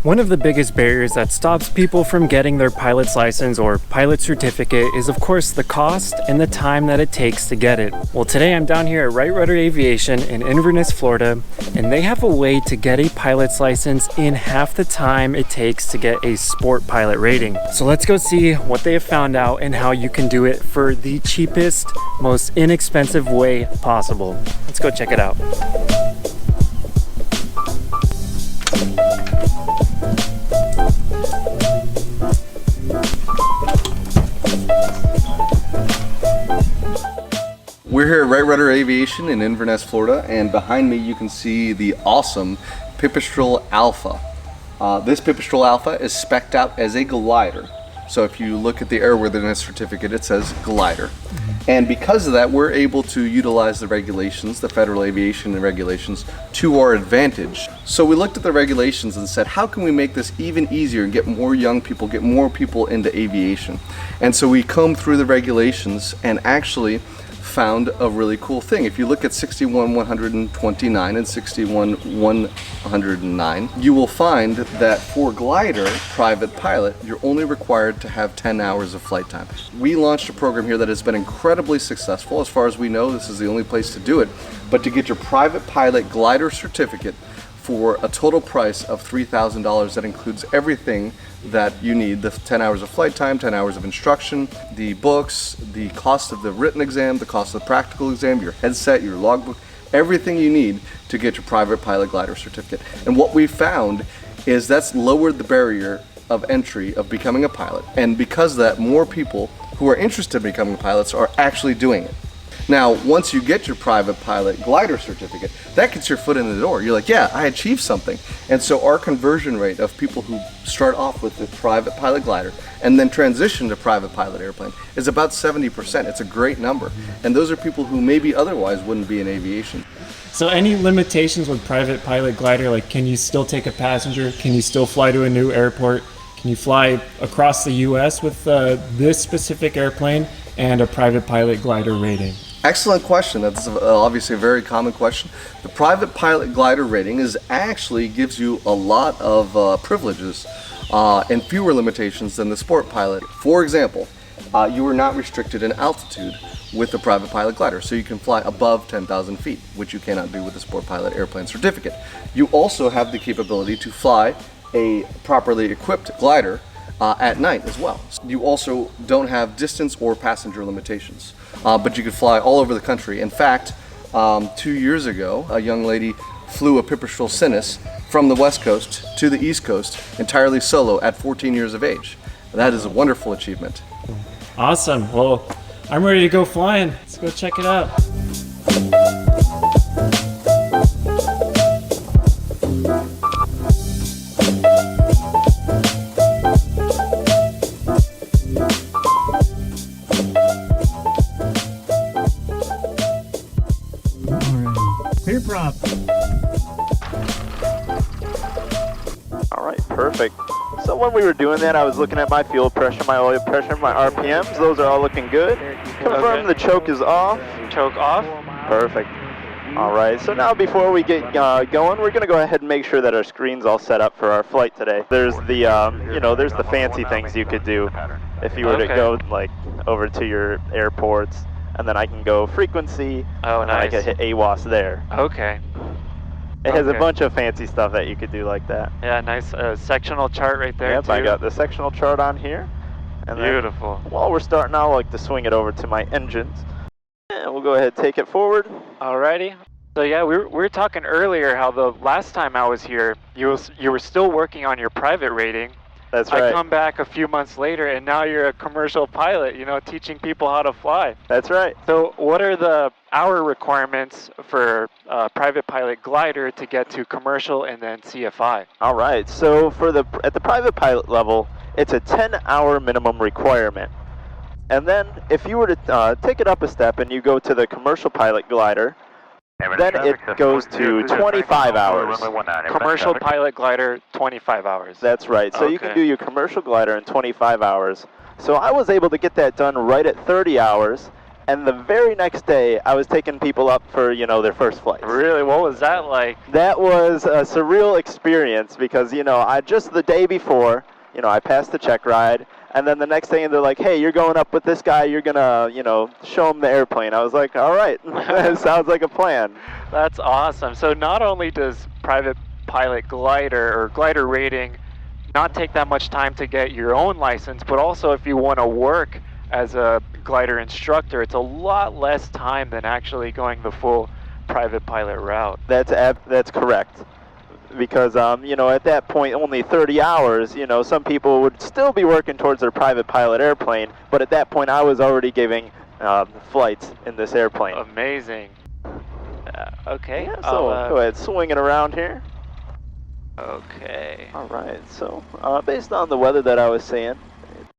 One of the biggest barriers that stops people from getting their pilot's license or pilot certificate is of course the cost and the time that it takes to get it. Well, today I'm down here at Right Rudder Aviation in Inverness, Florida, and they have a way to get a pilot's license in half the time it takes to get a sport pilot rating. So let's go see what they have found out and how you can do it for the cheapest, most inexpensive way possible. Let's go check it out. We're here at Right Rudder Aviation in Inverness, Florida, and behind me you can see the awesome Pipistrel Alpha. This Pipistrel Alpha is spec'd out as a glider. So if you look at the airworthiness certificate, it says glider. And because of that, we're able to utilize the regulations, the federal aviation regulations, to our advantage. So we looked at the regulations and said, how can we make this even easier and get more young people, get more people into aviation? And so we combed through the regulations and actually found a really cool thing. If you look at 61-129 and 61-109, you will find that for glider, private pilot, you're only required to have 10 hours of flight time. We launched a program here that has been incredibly successful. As far as we know, this is the only place to do it. But to get your private pilot glider certificate for a total price of $3,000, that includes everything that you need, the 10 hours of flight time, 10 hours of instruction, the books, the cost of the written exam, the cost of the practical exam, your headset, your logbook, everything you need to get your private pilot glider certificate. And what we found is that's lowered the barrier of entry of becoming a pilot. And because of that, more people who are interested in becoming pilots are actually doing it. Now, once you get your private pilot glider certificate, that gets your foot in the door. You're like, yeah, I achieved something. And so our conversion rate of people who start off with the private pilot glider and then transition to private pilot airplane is about 70%. It's a great number. And those are people who maybe otherwise wouldn't be in aviation. So any limitations with private pilot glider, like can you still take a passenger? Can you still fly to a new airport? Can you fly across the US with this specific airplane and a private pilot glider rating? Excellent question. That's obviously a very common question. The private pilot glider rating actually gives you a lot of privileges and fewer limitations than the sport pilot. For example, you are not restricted in altitude with the private pilot glider, so you can fly above 10,000 feet, which you cannot do with the sport pilot airplane certificate. You also have the capability to fly a properly equipped glider at night as well. You also don't have distance or passenger limitations, but you could fly all over the country. In fact, 2 years ago, a young lady flew a Pipistrel Sinus from the West Coast to the East Coast entirely solo at 14 years of age. That is a wonderful achievement. Awesome. Well, I'm ready to go flying. Let's go check it out. Clear prop. All right, perfect. So when we were doing that, I was looking at my fuel pressure, my oil pressure, my RPMs. Those are all looking good. Confirm the choke is off. Choke off. Perfect. All right, so now before we get going, we're gonna go ahead and make sure that our screen's all set up for our flight today. There's the, there's the fancy things you could do if you were to go like over to your airports, and then I can go frequency, and I can hit AWOS there. Okay. It has a bunch of fancy stuff that you could do like that. Yeah, nice sectional chart right there. Yep, too. I got the sectional chart on here. And Beautiful. Then, while we're starting, I like to swing it over to my engines. And we'll go ahead and take it forward. Alrighty. So yeah, we were talking earlier how the last time I was here, you were still working on your private rating. That's right. I come back a few months later, and now you're a commercial pilot, teaching people how to fly. That's right. So what are the hour requirements for private pilot glider to get to commercial and then CFI? All right. So at the private pilot level, it's a 10-hour minimum requirement. And then if you were to take it up a step and you go to the commercial pilot glider, then it goes to 25 hours. Commercial pilot glider, 25 hours. That's right. So you can do your commercial glider in 25 hours. So I was able to get that done right at 30 hours and the very next day I was taking people up for, you know, their first flights. Really? What was that like? That was a surreal experience because, you know, I just the day before, you know, I passed the check ride, and then the next thing they're like, hey, you're going up with this guy, you're gonna, you know, show him the airplane. I was like, all right, that sounds like a plan. That's awesome. So not only does private pilot glider or glider rating not take that much time to get your own license, but also if you want to work as a glider instructor, it's a lot less time than actually going the full private pilot route. That's correct. Because, you know, at that point, only 30 hours, you know, some people would still be working towards their private pilot airplane, but at that point I was already giving flights in this airplane. Amazing. Okay. Yeah, so go ahead, swing it around here. Okay. All right, so based on the weather that I was seeing, it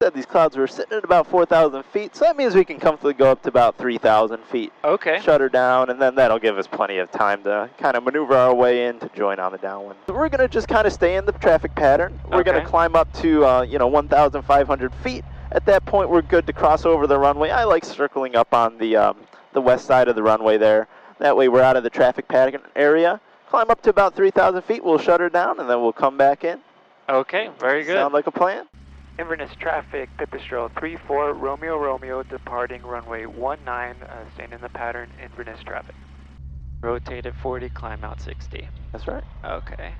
said these clouds were sitting at about 4,000 feet, so that means we can comfortably go up to about 3,000 feet. Okay. Shut her down, and then that'll give us plenty of time to kind of maneuver our way in to join on the downwind. So we're going to just kind of stay in the traffic pattern. We're going to climb up to, you know, 1,500 feet. At that point, we're good to cross over the runway. I like circling up on the west side of the runway there. That way we're out of the traffic pattern area. Climb up to about 3,000 feet, we'll shut her down, and then we'll come back in. Okay, very good. Sound like a plan? Inverness traffic, Pipistrel 34, Romeo Romeo, departing runway 19, staying in the pattern, Inverness traffic. Rotate at 40, climb out 60. That's right. Okay.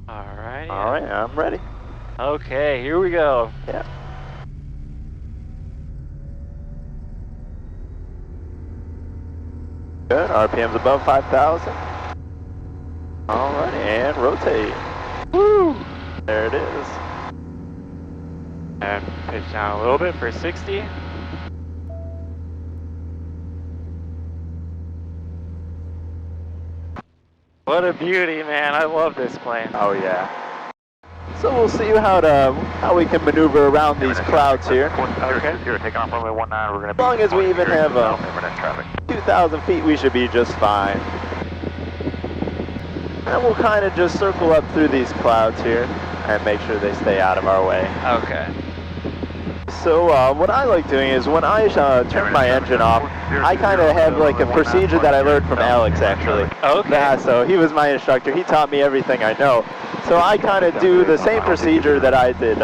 Alright. All right, I'm ready. Okay, here we go. Yeah. Good, RPM's above 5,000. All right, and rotate. Woo! There it is. And pitch down a little bit for 60. What a beauty, man. I love this plane. Oh yeah. So we'll see how we can maneuver around these clouds here. Okay. Taking off runway 19, we're going to As long as we even have 2,000 feet, we should be just fine. And we'll kind of just circle up through these clouds here and make sure they stay out of our way. Okay. So what I like doing is when I turn my engine off, I kind of have like a procedure that I learned from Alex actually. Okay. Yeah, so he was my instructor. He taught me everything I know. So I kind of do the same procedure that I did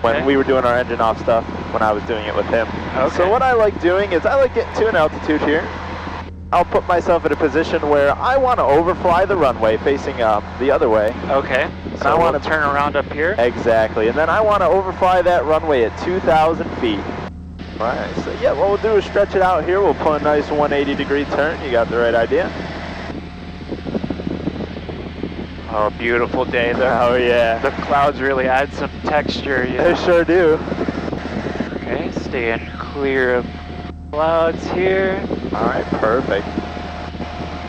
when we were doing our engine off stuff when I was doing it with him. Okay. So what I like doing is I like getting to an altitude here. I'll put myself in a position where I want to overfly the runway facing the other way. Okay. So I want to turn around up here? Exactly. And then I want to overfly that runway at 2,000 feet. Right. So yeah, what we'll do is stretch it out here. We'll pull a nice 180-degree turn. You got the right idea. Oh, beautiful day. Oh yeah. The clouds really add some texture. You know? They sure do. Okay, staying clear of clouds here. All right, perfect.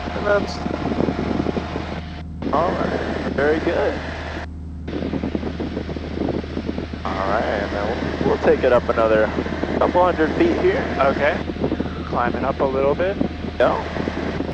And that's all right. Very good. All right, and then we'll take it up another couple hundred feet here. Okay. Climbing up a little bit. No.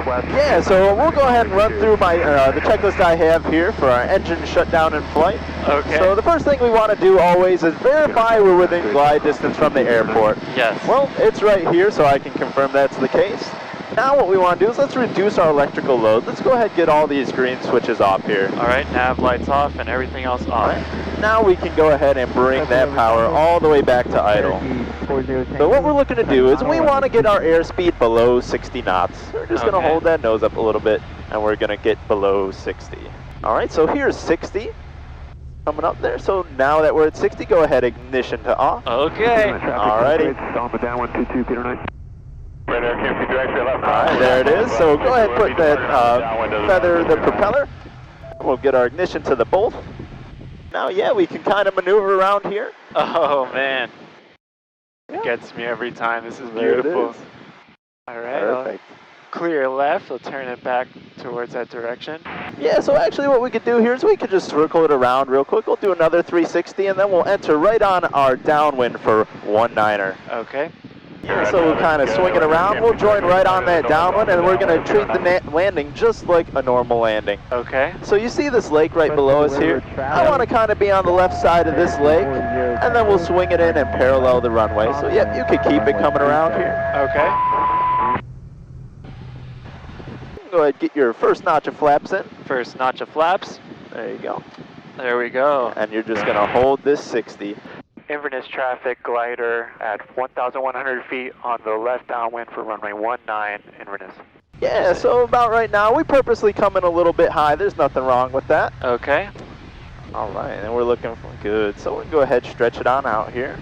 Yeah, so we'll go ahead and run through my the checklist I have here for our engine shutdown in flight. Okay. So the first thing we want to do always is verify we're within glide distance from the airport. Yes. Well, it's right here, so I can confirm that's the case. Now what we want to do is let's reduce our electrical load. Let's go ahead and get all these green switches off here. All right, nav lights off and everything else off. All right. Now we can go ahead and bring that power all the way back to idle. So what we're looking to do is we want to get our airspeed below 60 knots. We're just going to hold that nose up a little bit, and we're going to get below 60. All right, so here's 60 coming up there. So now that we're at 60, go ahead, ignition to off. Okay. All righty. On the downwind 22, Peter 9. All right, there it is. So go ahead and put that feather the propeller. We'll get our ignition to the bolt. Now, yeah, we can kind of maneuver around here. Oh, man. Yeah. Gets me every time. This is There it beautiful. is. All right. Perfect. Clear left. We'll turn it back towards that direction. Yeah, so actually what we could do here is we could just circle it around real quick. We'll do another 360, and then we'll enter right on our downwind for 19er. Okay. Yeah, so we'll kind of swing it around. We'll join right on that downwind, and we're going to treat the landing just like a normal landing. Okay. So you see this lake right below us here? I want to kind of be on the left side of this lake. and then we'll swing it in and parallel the runway. So yeah, you could keep it coming around here. Okay. Go ahead, get your first notch of flaps in. First notch of flaps. There you go. There we go. And you're just gonna hold this 60. Inverness traffic glider at 1,100 feet on the left downwind for runway 19, Inverness. Yeah, so about right now, we purposely come in a little bit high. There's nothing wrong with that. Okay. All right, and we're looking for good. So we can go ahead and stretch it on out here.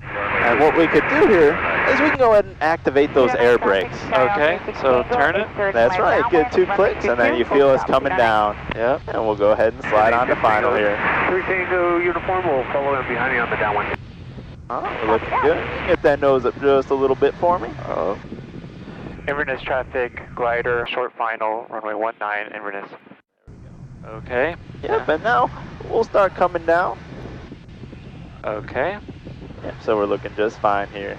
And what we could do here is we can go ahead and activate those air brakes. Okay, so turn it. That's right, get 2 clicks, and then you feel us coming down. Yep. And we'll go ahead and slide on to final here. 3 Tango uniform, we'll follow in behind you on the downwind. All right, we're looking good. Get that nose up just a little bit for me. Oh. Inverness traffic glider, short final, runway 19, Inverness. Okay. Yep, and now we'll start coming down. Okay. Yep, so we're looking just fine here.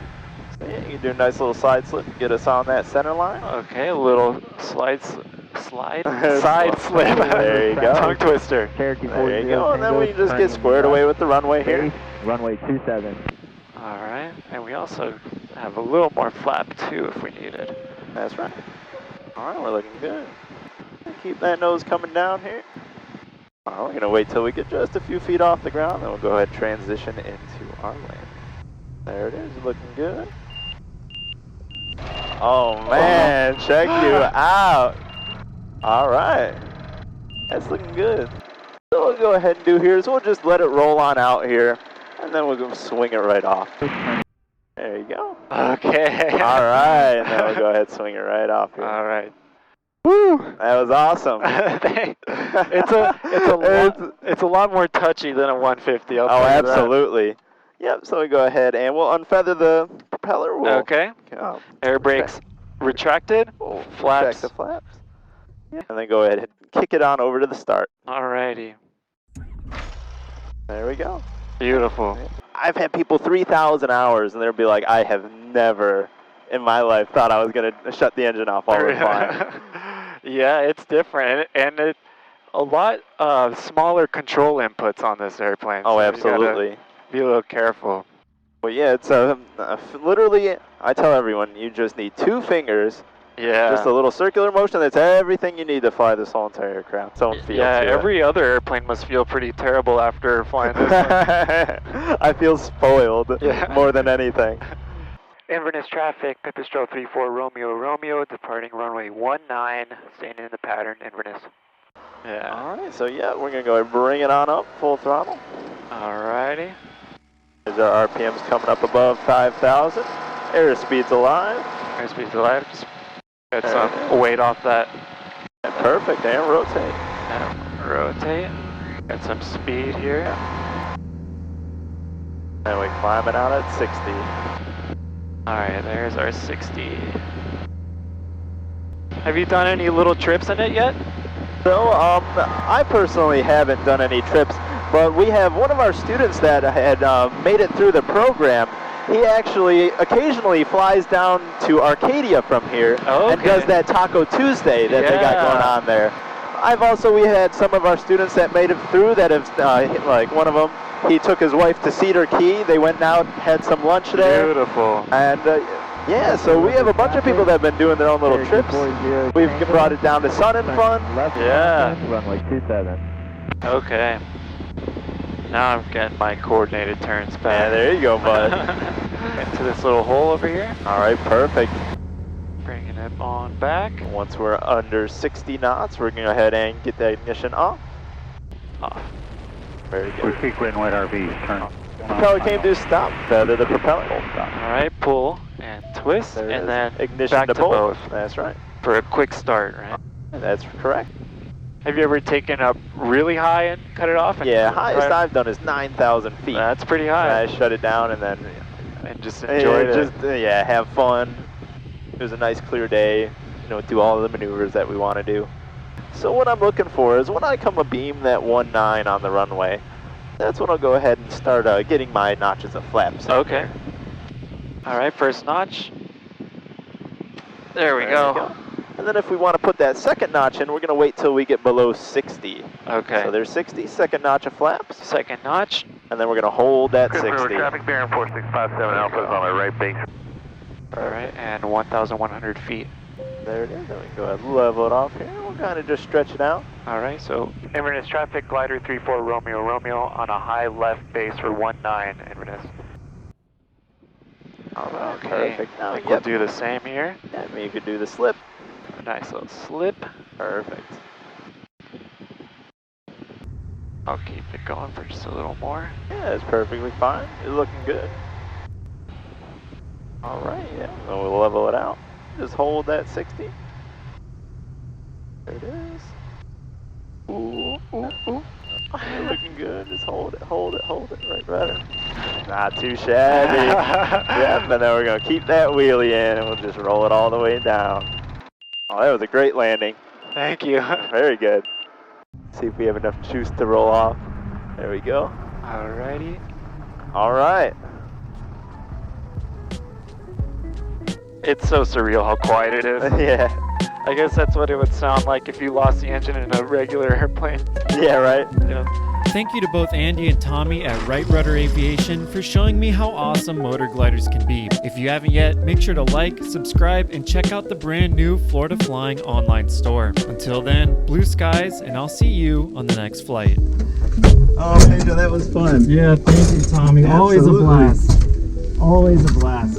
So yeah, you can do a nice little side slip to get us on that center line. Okay, a little side slip. There you go. Tongue twister. There you go, and then we just get squared away with the runway here. Runway 27. All right, and we also have a little more flap too if we need it. That's right. All right, we're looking good. Keep that nose coming down here. All right, we're gonna wait till we get just a few feet off the ground, then we'll go ahead and transition into our lane. There it is, looking good. Oh man, check you out. All right, that's looking good. So what we'll go ahead and do here is we'll just let it roll on out here, and then we'll go swing it right off. There you go. Okay. All right, and then we'll go ahead and swing it right off here. All right. Woo! That was awesome. It's a lot more touchy than a 150. Oh, absolutely. Yep. So we go ahead and we'll unfeather the propeller. Okay. Air brakes retracted. Flaps. Check the flaps. Yeah. And then go ahead and kick it on over to the start. Alrighty. There we go. Beautiful. I've had people 3,000 hours, and they'll be like, I have never in my life thought I was going to shut the engine off while we're flying. Yeah, it's different, and it a lot smaller control inputs on this airplane. Oh, so absolutely. You gotta be a little careful. Well, yeah, it's literally, I tell everyone, you just need 2 fingers. Yeah. Just a little circular motion. That's everything you need to fly this whole entire aircraft. So yeah, every other airplane must feel pretty terrible after flying this one. I feel spoiled more than anything. Inverness traffic, Pipistrel 34 Romeo, departing runway 19, staying in the pattern, Inverness. Yeah. All right, so yeah, we're going to go ahead and bring it on up, full throttle. Alrighty. There's our RPMs coming up above 5,000. Airspeed's alive. Airspeed's alive. Just get some weight off that. Perfect, and rotate. And rotate. Got some speed here. And we climb it out at 60. Alright, there's our 60. Have you done any little trips in it yet? So, I personally haven't done any trips, but we have one of our students that had made it through the program. He actually occasionally flies down to Arcadia from here and does that Taco Tuesday that they got going on there. We had some of our students that made it through that have, like one of them, he took his wife to Cedar Key. They went out, had some lunch there. Beautiful. And yeah, so we have a bunch of people that have been doing their own little trips. We've brought it down to Sun and Fun. Yeah. Runway 27. Okay. Now I'm getting my coordinated turns back. Yeah, there you go, bud. Into this little hole over here. All right, perfect. Bringing it on back. Once we're under 60 knots, we're going to go ahead and get the ignition off. Off. We Very good. peak red and white RV. Turn off. Propeller came to stop. Feather the propeller. Alright, pull and twist, There and is. then Ignition back to both. That's right. For a quick start, right? That's correct. Have you ever taken up really high and cut it off? And Yeah, highest I've done is 9,000 feet. That's pretty high. I shut it down and then And just enjoyed it. Yeah, have fun. It was a nice clear day. You know, do all the maneuvers that we want to do. So what I'm looking for is when I come abeam that 19 on the runway, that's when I'll go ahead and start getting my notches of flaps. Okay. All right, first notch. There we go. And then if we want to put that second notch in, we're going to wait till we get below 60. Okay. So there's 60, second notch of flaps. Second notch. And then we're going to hold that Chris, 60. traffic bearing 4657 Alpha is on our right base. All right, and 1,100 feet. There it is. Then we can go ahead and level it off here. We'll kind of just stretch it out. All right, so Inverness traffic, glider 34 Romeo Romeo on a high left base for 19 Inverness. All right, Okay, perfect. Now, we'll do the same here. Yeah, I mean, you could do the slip. A nice little slip. Perfect. I'll keep it going for just a little more. Yeah, it's perfectly fine. It's looking good. All right, yeah. So we'll level it out. Just hold that 60. There it is. Ooh, ooh, ooh. You're looking good. Just hold it, hold it, hold it. Right rudder. Not too shabby. Yep, and then we're going to keep that wheelie in and we'll just roll it all the way down. Oh, that was a great landing. Thank you. Very good. See if we have enough juice to roll off. There we go. Alrighty. All right. It's so surreal how quiet it is. Yeah. I guess that's what it would sound like if you lost the engine in a regular airplane. Yeah, right. Yeah. Thank you to both Andy and Tommy at Right Rudder Aviation for showing me how awesome motor gliders can be. If you haven't yet, make sure to like, subscribe, and check out the brand new Florida Flying online store. Until then, blue skies, and I'll see you on the next flight. Oh, Pedro, that was fun. Yeah, thank you, Tommy. Always a Absolutely. blast. Always a blast.